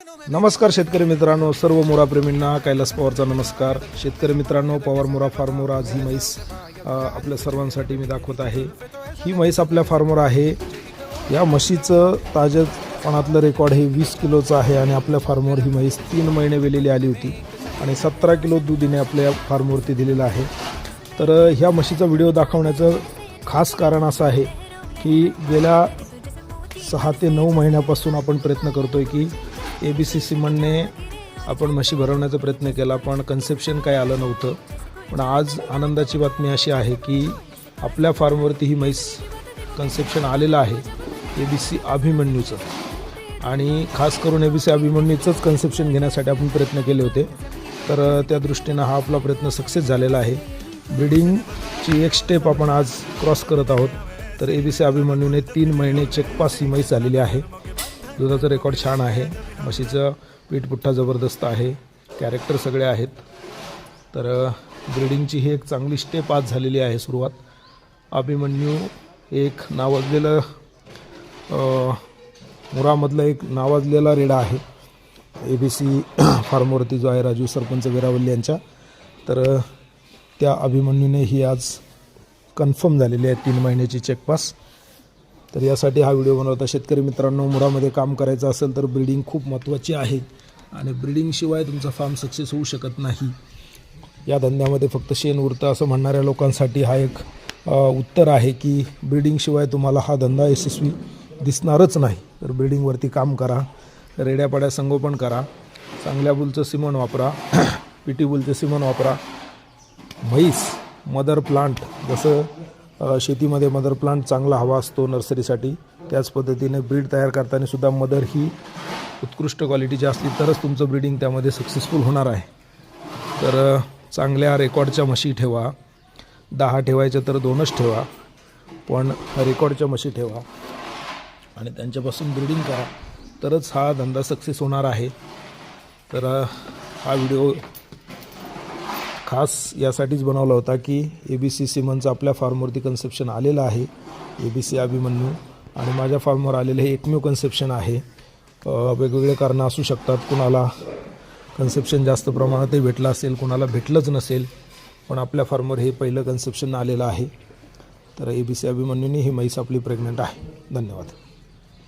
नमस्कार शेतकरी मित्रांनो, सर्व मोराप्रेमींना कैलास पवारचा नमस्कार। शेतकरी मित्रांनो, पवार मोरा फार्मवर आज ही म्हैस आपल्या सर्वांसाठी मी दाखवत आहे। ही म्हैस आपल्या फार्मवर आहे। या म्हशीचं ताजेपणातलं रेकॉर्ड हे 20 किलोचं आहे आणि आपल्या फार्मवर ही म्हैस 3 महिने वेलेली आली होती आणि 17 किलो दूध हिने आपल्या फार्मवरती दिलेलं आहे। तर ह्या म्हशीचा व्हिडिओ दाखवण्याचं खास कारण असं आहे की गेल्या 6 ते 9 महिन्यापासून आपण प्रयत्न करतोय की ABC सिमनने आपण म्हशी भरवण्याचा प्रयत्न केला, पण कन्सेप्शन काय आलं नव्हतं। पण आज आनंदाची बातमी अशी आहे की आपल्या फार्मवरती ही म्हैस कन्सेप्शन आलेलं आहे ABC अभिमन्यूचं, आणि खास करून ABC अभिमन्यूचंच कन्सेप्शन घेण्यासाठी आपण प्रयत्न केले होते। तर त्या दृष्टीनं हा आपला प्रयत्न सक्सेस झालेला आहे। ब्रीडिंगची एक स्टेप आपण आज क्रॉस करत आहोत। तर ABC अभिमन्यूने 3 महिने चेकपास ही म्हैस झालेली आहे। दुधाचं रेकॉर्ड छान आहे, म्हशीचं पीठपुठ्ठा जबरदस्त आहे, कॅरेक्टर सगळे आहेत। तर ब्रीडिंगची ही एक चांगली स्टेप आज झालेली आहे सुरुवात। अभिमन्यू एक नावाजलेलं मुरामधलं एक नावाजलेला रेडा आहे ABC फार्मवरती जो आहे राजू सरपंच वेरावल्ली यांच्या। तर त्या अभिमन्यूने ही आज कन्फर्म झालेली आहे 3 महिन्याची चेकपास। तर यासाठी हा व्हिडिओ बनवता। शेतकरी मित्रांनो, मुरामध्ये काम करायचं असेल तर ब्रीडिंग खूप महत्त्वाची आहे आणि ब्रीडिंगशिवाय तुमचा फार्म सक्सेस होऊ शकत नाही। या धंद्यामध्ये फक्त शेण उरतं असं म्हणणाऱ्या लोकांसाठी हा एक उत्तर आहे की ब्रीडिंगशिवाय तुम्हाला हा धंदा यशस्वी दिसणारच नाही। तर ब्रीडिंगवरती काम करा, रेड्यापाड्या संगोपन करा, चांगल्या बुलचं सिमन वापरा, पिटी बुलचं सिमन वापरा। म्हैस मदर प्लांट, जसं शेतीमध्ये मदर प्लांट चांगला हवा असतो नर्सरीसाठी, त्याच पद्धतीने ब्रीड तयार करताना सुद्धा मदर ही उत्कृष्ट क्वालिटीची असली तरच तुमचं ब्रीडिंग त्यामध्ये सक्सेसफुल होणार आहे। तर चांगल्या रेकॉर्डच्या म्हशी ठेवा, 10 ठेवायच्या तर 2च ठेवा, पण रेकॉर्डच्या म्हशी ठेवा आणि त्यांच्यापासून ब्रीडिंग करा, तरच हा धंदा सक्सेस होणार आहे। तर हा व्हिडिओ खास यासाठीच बनवला होता की ABC सिमनचं आपल्या फार्मवरती कन्सेप्शन आलेलं आहे, ABC अभिमन्यू, आणि माझ्या फार्मवर आलेलं हे एकमेव कन्सेप्शन आहे। वेगवेगळे कारणं असू शकतात, कुणाला कन्सेप्शन जास्त प्रमाणातही भेटलं असेल, कुणाला भेटलंच नसेल, पण आपल्या फार्मवर हे पहिलं कन्सेप्शन आलेलं आहे। तर ABC अभिमन्यूने ही म्हैस आपली प्रेग्नंट आहे। धन्यवाद।